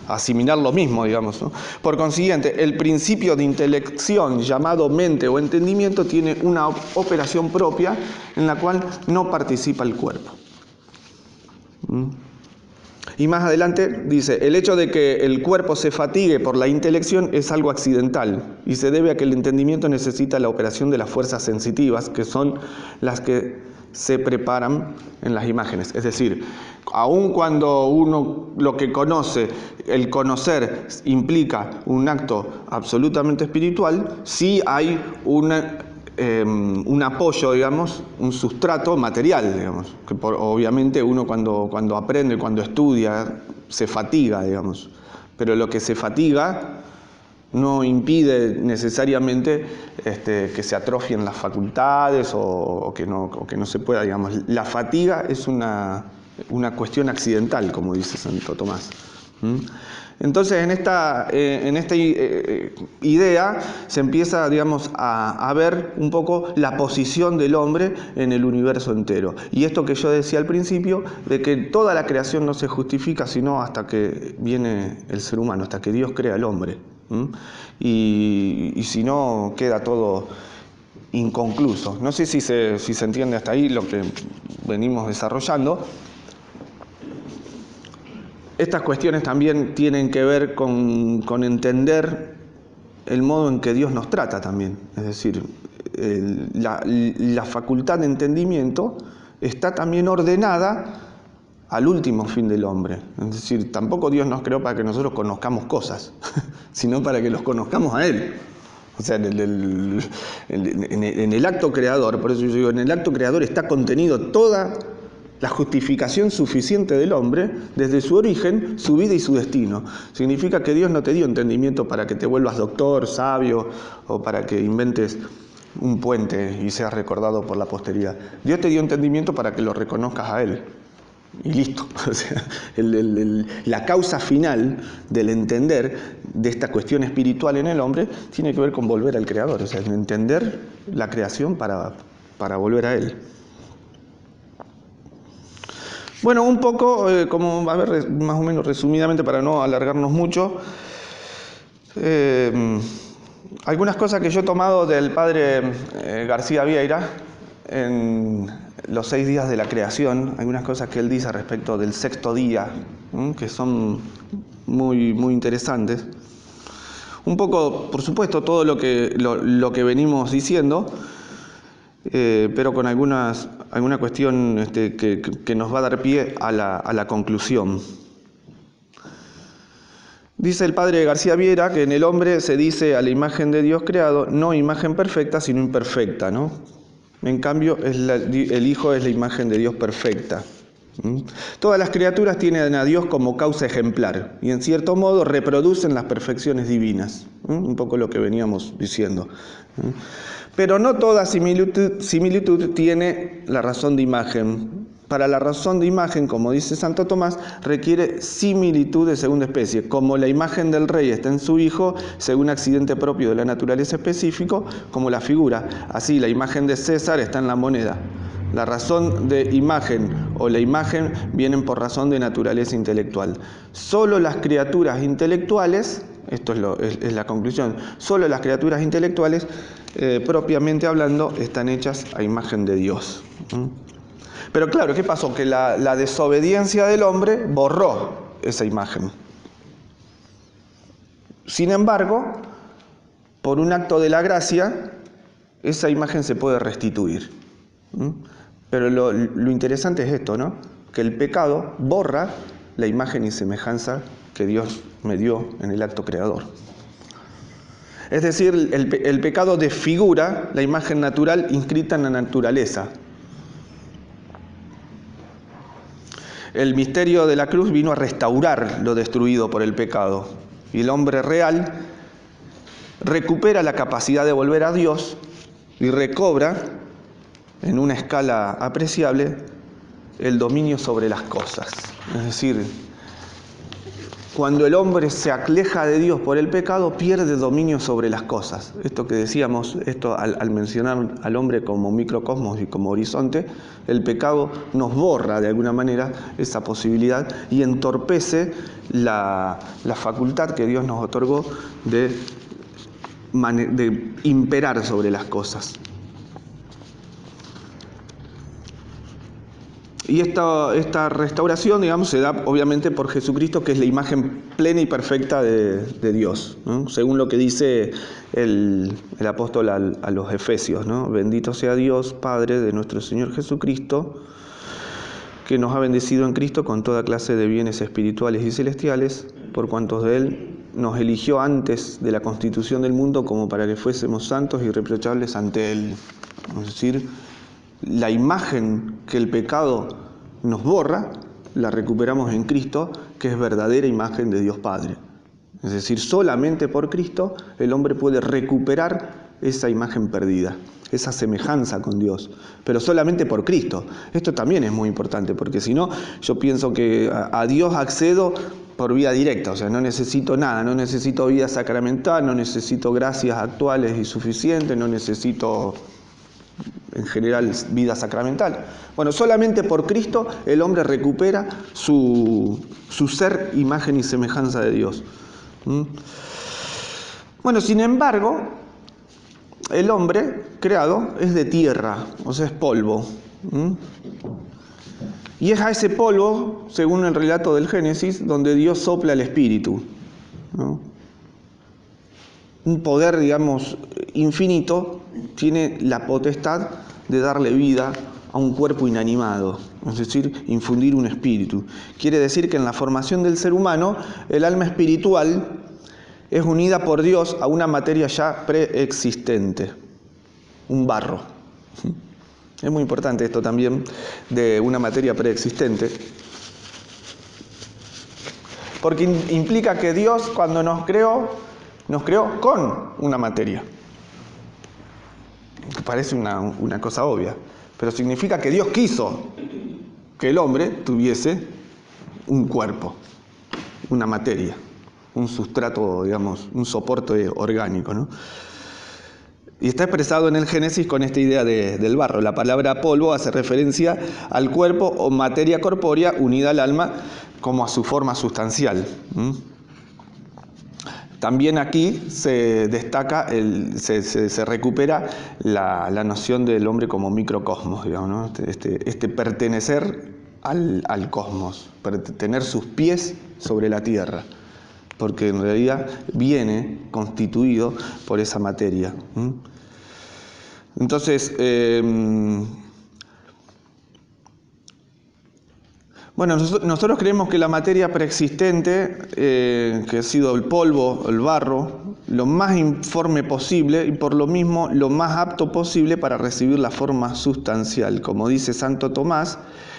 asimilar lo mismo, digamos, ¿no? Por consiguiente, el principio de intelección llamado mente o entendimiento tiene una operación propia en la cual no participa el cuerpo. Y más adelante dice, el hecho de que el cuerpo se fatigue por la intelección es algo accidental y se debe a que el entendimiento necesita la operación de las fuerzas sensitivas, que son las que se preparan en las imágenes. Es decir, aun cuando uno lo que conoce, el conocer implica un acto absolutamente espiritual, sí hay un apoyo, digamos, un sustrato material, digamos, que obviamente uno cuando aprende, cuando estudia, se fatiga, digamos, pero lo que se fatiga no impide necesariamente que se atrofien las facultades o que no se pueda, digamos. La fatiga es una cuestión accidental, como dice Santo Tomás. Entonces, en esta idea se empieza, digamos, a ver un poco la posición del hombre en el universo entero. Y esto que yo decía al principio, de que toda la creación no se justifica sino hasta que viene el ser humano, hasta que Dios crea al hombre. Y si no, queda todo inconcluso. No sé si se entiende hasta ahí lo que venimos desarrollando. Estas cuestiones también tienen que ver con entender el modo en que Dios nos trata también. Es decir, la facultad de entendimiento está también ordenada al último fin del hombre. Es decir, tampoco Dios nos creó para que nosotros conozcamos cosas, sino para que los conozcamos a Él. O sea, en el acto creador, por eso yo digo, en el acto creador está contenido toda la justificación suficiente del hombre, desde su origen, su vida y su destino. Significa que Dios no te dio entendimiento para que te vuelvas doctor, sabio, o para que inventes un puente y seas recordado por la posteridad. Dios te dio entendimiento para que lo reconozcas a Él. Y listo. O sea, la causa final del entender de esta cuestión espiritual en el hombre tiene que ver con volver al Creador, o sea, entender la creación para volver a Él. Bueno, un poco, como a ver, más o menos resumidamente para no alargarnos mucho, algunas cosas que yo he tomado del padre García Vieira en los 6 días de la creación, algunas cosas que él dice respecto del sexto día, que son muy, muy interesantes. Un poco, por supuesto, todo lo que venimos diciendo, pero con alguna cuestión que nos va a dar pie a la conclusión. Dice el padre García Vieira que en el hombre se dice a la imagen de Dios creado, no imagen perfecta, sino imperfecta, ¿no? En cambio, el Hijo es la imagen de Dios perfecta. Todas las criaturas tienen a Dios como causa ejemplar y en cierto modo reproducen las perfecciones divinas. Un poco lo que veníamos diciendo. Pero no toda similitud tiene la razón de imagen. Para la razón de imagen, como dice Santo Tomás, requiere similitud de segunda especie. Como la imagen del rey está en su hijo, según accidente propio de la naturaleza específico, como la figura. Así, la imagen de César está en la moneda. La razón de imagen o la imagen vienen por razón de naturaleza intelectual. Solo las criaturas intelectuales, esto es la conclusión, solo las criaturas intelectuales, propiamente hablando, están hechas a imagen de Dios. Pero claro, ¿qué pasó? Que la desobediencia del hombre borró esa imagen. Sin embargo, por un acto de la gracia, esa imagen se puede restituir. Pero lo interesante es esto, ¿no? Que el pecado borra la imagen y semejanza que Dios me dio en el acto creador. Es decir, el pecado desfigura la imagen natural inscrita en la naturaleza. El misterio de la cruz vino a restaurar lo destruido por el pecado. Y el hombre real recupera la capacidad de volver a Dios y recobra, en una escala apreciable, el dominio sobre las cosas. Es decir, cuando el hombre se aleja de Dios por el pecado, pierde dominio sobre las cosas. Esto que decíamos, al mencionar al hombre como microcosmos y como horizonte, el pecado nos borra de alguna manera esa posibilidad y entorpece la facultad que Dios nos otorgó de imperar sobre las cosas. Y esta restauración, digamos, se da obviamente por Jesucristo, que es la imagen plena y perfecta de Dios, ¿no? Según lo que dice el apóstol a los Efesios, ¿no? Bendito sea Dios, Padre de nuestro Señor Jesucristo, que nos ha bendecido en Cristo con toda clase de bienes espirituales y celestiales, por cuantos de Él nos eligió antes de la constitución del mundo como para que fuésemos santos y irreprochables ante Él. Es decir, la imagen que el pecado nos borra, la recuperamos en Cristo, que es verdadera imagen de Dios Padre. Es decir, solamente por Cristo el hombre puede recuperar esa imagen perdida, esa semejanza con Dios, pero solamente por Cristo. Esto también es muy importante, porque si no, yo pienso que a Dios accedo por vía directa, o sea, no necesito nada, no necesito vida sacramental, no necesito gracias actuales y suficientes, no necesito en general vida sacramental. Bueno, solamente por Cristo el hombre recupera su ser, imagen y semejanza de Dios. Bueno, sin embargo, el hombre creado es de tierra, o sea, es polvo. Y es a ese polvo, según el relato del Génesis, donde Dios sopla el espíritu, ¿no? Un poder, digamos, infinito, tiene la potestad de darle vida a un cuerpo inanimado, es decir, infundir un espíritu. Quiere decir que en la formación del ser humano, el alma espiritual es unida por Dios a una materia ya preexistente, un barro. Es muy importante esto también de una materia preexistente, porque implica que Dios, cuando nos creó con una materia. Parece una cosa obvia, pero significa que Dios quiso que el hombre tuviese un cuerpo, una materia, un sustrato, digamos, un soporte orgánico, ¿no? Y está expresado en el Génesis con esta idea del barro. La palabra polvo hace referencia al cuerpo o materia corpórea unida al alma como a su forma sustancial. También aquí se destaca, se recupera la noción del hombre como microcosmos, digamos, ¿no? Este pertenecer al cosmos, tener sus pies sobre la tierra, porque en realidad viene constituido por esa materia. Entonces, bueno, nosotros creemos que la materia preexistente, que ha sido el polvo, el barro, lo más informe posible y por lo mismo lo más apto posible para recibir la forma sustancial. Como dice Santo Tomás,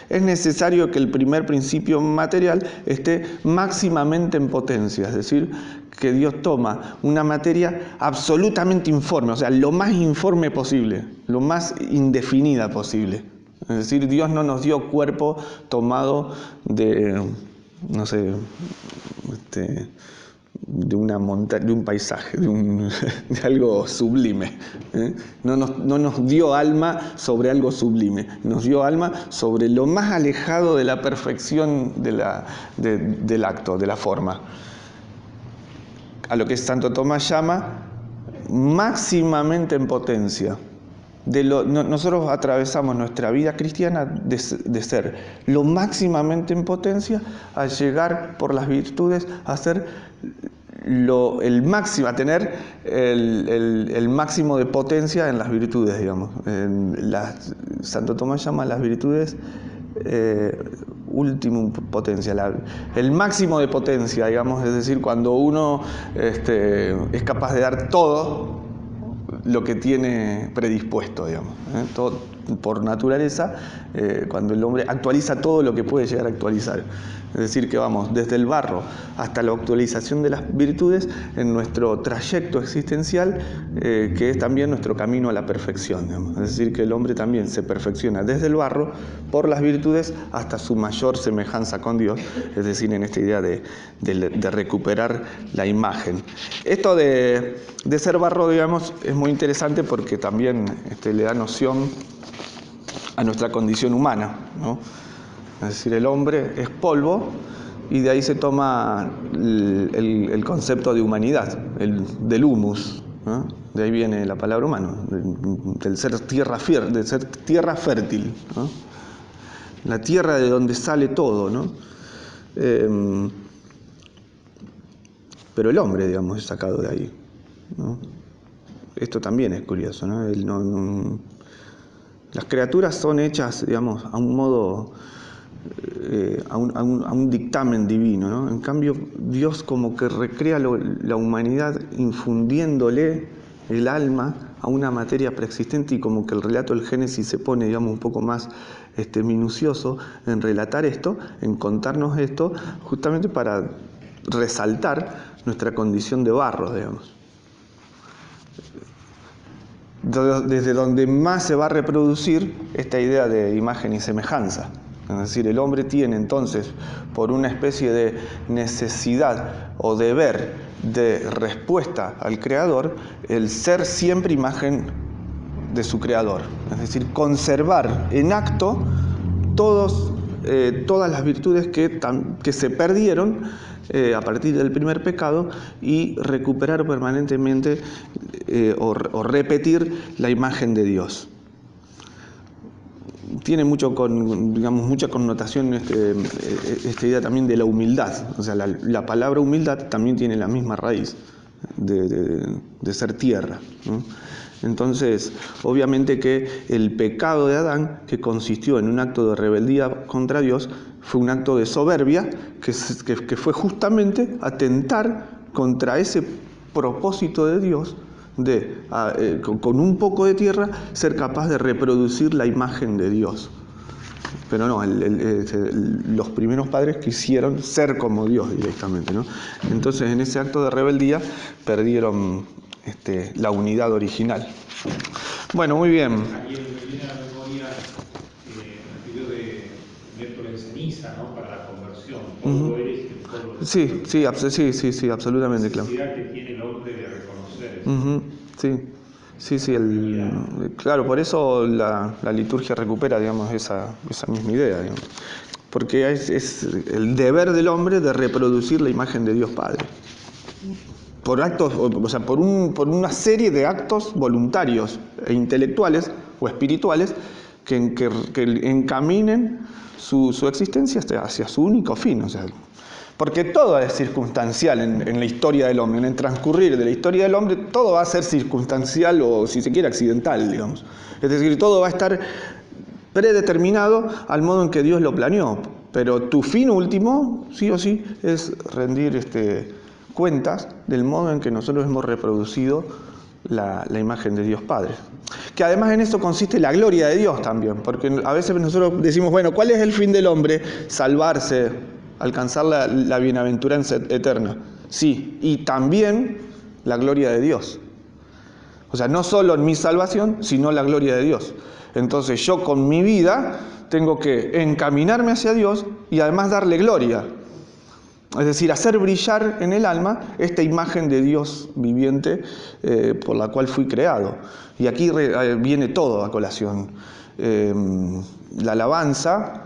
es necesario que el primer principio material esté máximamente en potencia, es decir, que Dios toma una materia absolutamente informe, o sea, lo más informe posible, lo más indefinida posible. Es decir, Dios no nos dio cuerpo tomado de, no sé, de una montaña, de un paisaje, de algo sublime. No nos dio alma sobre algo sublime, nos dio alma sobre lo más alejado de la perfección del acto, de la forma. A lo que Santo Tomás llama máximamente en potencia. Nosotros atravesamos nuestra vida cristiana de ser lo máximamente en potencia a llegar por las virtudes a ser el máximo, a tener el máximo de potencia en las virtudes, digamos. Santo Tomás llama las virtudes ultimum potencia, el máximo de potencia, digamos, es decir, cuando uno es capaz de dar todo lo que tiene predispuesto, digamos, todo por naturaleza, cuando el hombre actualiza todo lo que puede llegar a actualizar. Es decir, que vamos desde el barro hasta la actualización de las virtudes en nuestro trayecto existencial, que es también nuestro camino a la perfección, digamos. Es decir, que el hombre también se perfecciona desde el barro por las virtudes hasta su mayor semejanza con Dios, es decir, en esta idea de recuperar la imagen. Esto de ser barro, digamos, es muy interesante porque también le da noción a nuestra condición humana, ¿no? Es decir, el hombre es polvo y de ahí se toma el concepto de humanidad, del humus, ¿no? De ahí viene la palabra humano, del ser tierra fértil, ¿no? La tierra de donde sale todo, ¿no? Pero el hombre, digamos, es sacado de ahí, ¿no? Esto también es curioso, ¿no? Las criaturas son hechas, digamos, a un modo, a un dictamen divino, ¿no? En cambio, Dios como que recrea la humanidad infundiéndole el alma a una materia preexistente, y como que el relato del Génesis se pone, digamos, un poco más minucioso en relatar esto, en contarnos esto, justamente para resaltar nuestra condición de barro, digamos. Desde donde más se va a reproducir esta idea de imagen y semejanza. Es decir, el hombre tiene entonces, por una especie de necesidad o deber de respuesta al Creador, el ser siempre imagen de su Creador. Es decir, conservar en acto todas las virtudes que se perdieron a partir del primer pecado, y recuperar permanentemente o repetir la imagen de Dios. Tiene mucha connotación esta idea también de la humildad. O sea, la palabra humildad también tiene la misma raíz de ser tierra, ¿no? Entonces, obviamente que el pecado de Adán, que consistió en un acto de rebeldía contra Dios, fue un acto de soberbia que fue justamente atentar contra ese propósito de Dios de, con un poco de tierra, ser capaz de reproducir la imagen de Dios. Pero no, los primeros padres quisieron ser como Dios directamente, ¿no? Entonces, en ese acto de rebeldía perdieron la unidad original. Bueno, muy bien. Aquí me viene a la memoria el video de miércoles de ceniza, ¿no? Para la conversión. Polvo eres y el polvo eres. Sí, absolutamente, claro. La necesidad que tiene el hombre de reconocer eso. Sí, claro, por eso la liturgia recupera, digamos, esa misma idea, digamos. Porque es el deber del hombre de reproducir la imagen de Dios Padre. Por actos, o sea, por una serie de actos voluntarios e intelectuales o espirituales que encaminen su existencia hacia su único fin. O sea, porque todo es circunstancial en la historia del hombre, en el transcurrir de la historia del hombre, todo va a ser circunstancial o, si se quiere, accidental, digamos. Es decir, todo va a estar predeterminado al modo en que Dios lo planeó. Pero tu fin último, sí o sí, es rendir cuentas del modo en que nosotros hemos reproducido la imagen de Dios Padre. Que además en eso consiste la gloria de Dios también, porque a veces nosotros decimos, bueno, ¿cuál es el fin del hombre? Salvarse, alcanzar la bienaventuranza eterna. Sí, y también la gloria de Dios. O sea, no solo en mi salvación, sino la gloria de Dios. Entonces yo con mi vida tengo que encaminarme hacia Dios y además darle gloria. Es decir, hacer brillar en el alma esta imagen de Dios viviente por la cual fui creado. Y aquí viene todo a colación. La alabanza,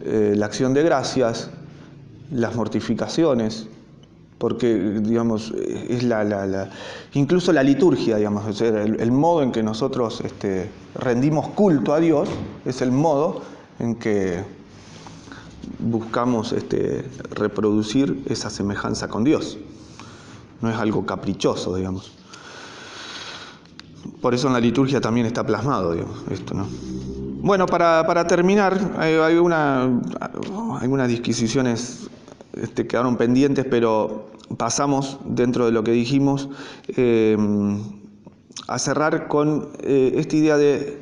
la acción de gracias, las mortificaciones, porque, digamos, es incluso la liturgia, digamos, o sea, el modo en que nosotros rendimos culto a Dios es el modo en que buscamos reproducir esa semejanza con Dios. No es algo caprichoso, digamos. Por eso en la liturgia también está plasmado, digamos, esto, ¿no? Bueno, para terminar, hay algunas disquisiciones quedaron pendientes, pero pasamos, dentro de lo que dijimos, a cerrar con esta idea de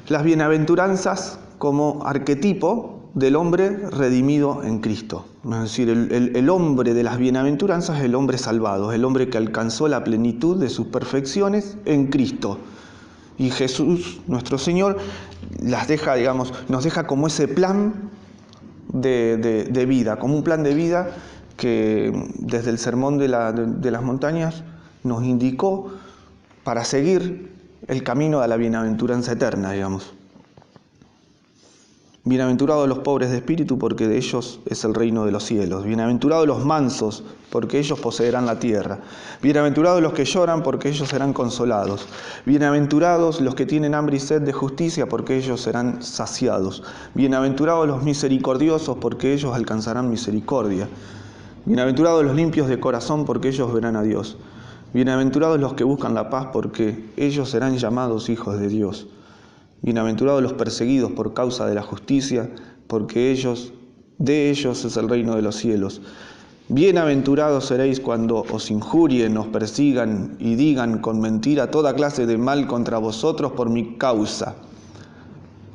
las bienaventuranzas como arquetipo del hombre redimido en Cristo. Es decir, el hombre de las bienaventuranzas es el hombre salvado, es el hombre que alcanzó la plenitud de sus perfecciones en Cristo. Y Jesús, nuestro Señor, nos deja como ese plan de vida, como un plan de vida que desde el Sermón de las Montañas nos indicó para seguir el camino de la bienaventuranza eterna, digamos. Bienaventurados los pobres de espíritu, porque de ellos es el reino de los cielos. Bienaventurados los mansos, porque ellos poseerán la tierra. Bienaventurados los que lloran, porque ellos serán consolados. Bienaventurados los que tienen hambre y sed de justicia, porque ellos serán saciados. Bienaventurados los misericordiosos, porque ellos alcanzarán misericordia. Bienaventurados los limpios de corazón, porque ellos verán a Dios. Bienaventurados los que buscan la paz, porque ellos serán llamados hijos de Dios. Bienaventurados los perseguidos por causa de la justicia, porque de ellos es el reino de los cielos. Bienaventurados seréis cuando os injurien, os persigan y digan con mentira toda clase de mal contra vosotros por mi causa.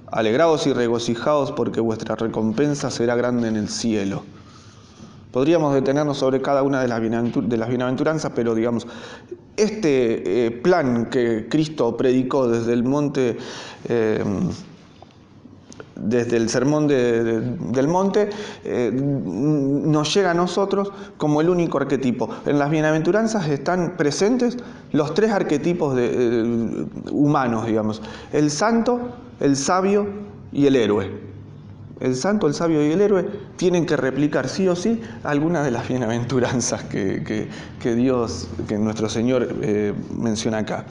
Alegraos y regocijaos, porque vuestra recompensa será grande en el cielo. Podríamos detenernos sobre cada una de las bienaventuranzas, pero digamos, este plan que Cristo predicó desde el monte, desde el sermón del monte, nos llega a nosotros como el único arquetipo. En las bienaventuranzas están presentes los tres arquetipos humanos, digamos: el santo, el sabio y el héroe. El santo, el sabio y el héroe tienen que replicar sí o sí algunas de las bienaventuranzas que nuestro Señor menciona acá.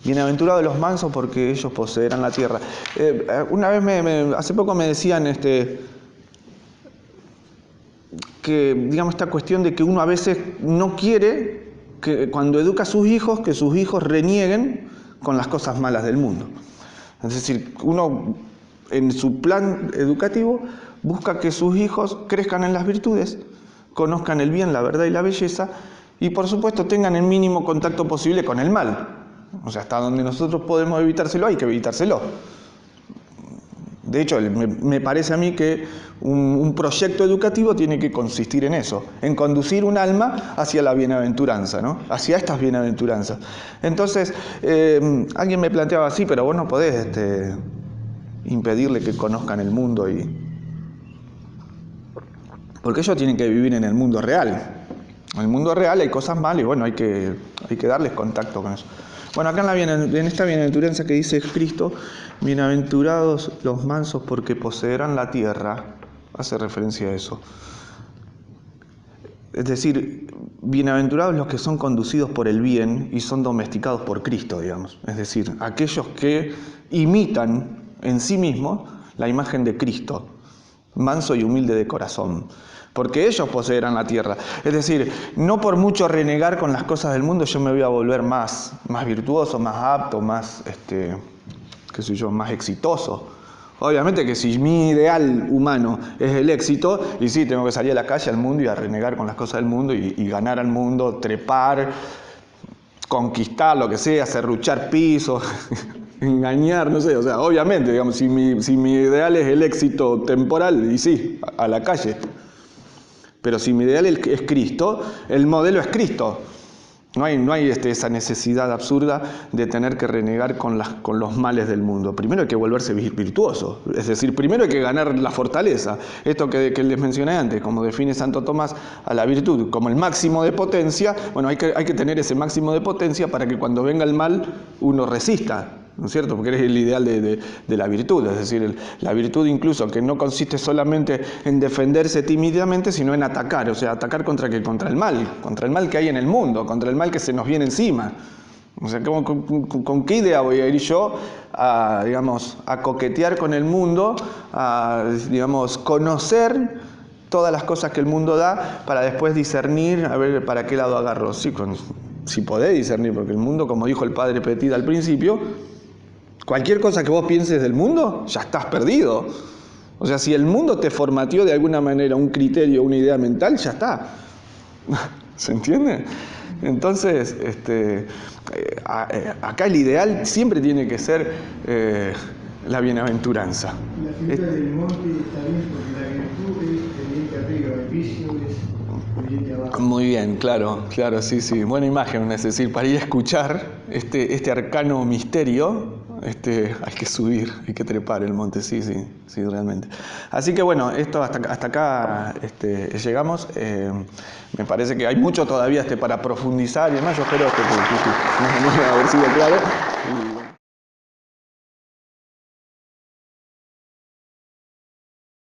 Bienaventurados los mansos, porque ellos poseerán la tierra. Una vez hace poco me decían que, digamos, esta cuestión de que uno a veces no quiere que cuando educa a sus hijos, que sus hijos renieguen con las cosas malas del mundo. Es decir, uno en su plan educativo busca que sus hijos crezcan en las virtudes, conozcan el bien, la verdad y la belleza, y por supuesto tengan el mínimo contacto posible con el mal. O sea, hasta donde nosotros podemos evitárselo, hay que evitárselo. De hecho, me parece a mí que un proyecto educativo tiene que consistir en eso, en conducir un alma hacia la bienaventuranza, ¿no? Hacia estas bienaventuranzas. Entonces, alguien me planteaba así, pero vos no podés impedirle que conozcan el mundo, porque ellos tienen que vivir en el mundo real. En el mundo real hay cosas malas y bueno, hay que darles contacto con eso. Bueno, acá en esta bienaventuranza que dice Cristo, bienaventurados los mansos, porque poseerán la tierra, hace referencia a eso. Es decir, bienaventurados los que son conducidos por el bien y son domesticados por Cristo, digamos. Es decir, aquellos que imitan en sí mismos la imagen de Cristo, manso y humilde de corazón, porque ellos poseerán la tierra. Es decir, no por mucho renegar con las cosas del mundo yo me voy a volver más virtuoso, más apto, más, más exitoso. Obviamente que si mi ideal humano es el éxito, y sí, tengo que salir a la calle, al mundo y a renegar con las cosas del mundo y ganar al mundo, trepar, conquistar lo que sea, serruchar pisos, engañar, no sé, o sea, obviamente, digamos, si mi ideal es el éxito temporal, y sí, a la calle. Pero si mi ideal es Cristo, el modelo es Cristo. No hay esa necesidad absurda de tener que renegar con los males del mundo. Primero hay que volverse virtuoso, es decir, primero hay que ganar la fortaleza. Esto que les mencioné antes, como define Santo Tomás a la virtud, como el máximo de potencia, bueno, hay que tener ese máximo de potencia para que cuando venga el mal uno resista, ¿no es cierto? Porque es el ideal de la virtud, es decir, la virtud incluso que no consiste solamente en defenderse tímidamente, sino en atacar, o sea, atacar contra el mal que hay en el mundo, contra el mal que se nos viene encima. O sea, ¿con qué idea voy a ir yo a coquetear con el mundo, a, digamos, conocer todas las cosas que el mundo da para después discernir, a ver para qué lado agarro? Sí, si podés discernir, porque el mundo, como dijo el padre Petit al principio, cualquier cosa que vos pienses del mundo, ya estás perdido. O sea, si el mundo te formateó de alguna manera un criterio, una idea mental, ya está. ¿Se entiende? Entonces, acá el ideal siempre tiene que ser la bienaventuranza. La figura del monte está bien porque la virtud es el diente arriba, el vicio es el diente abajo. Muy bien, claro, sí. Buena imagen, es decir, para ir a escuchar este arcano misterio, hay que subir, hay que trepar el monte, sí, realmente. Así que bueno, esto hasta acá llegamos. Me parece que hay mucho todavía para profundizar y demás. Yo espero que no haber sido claro.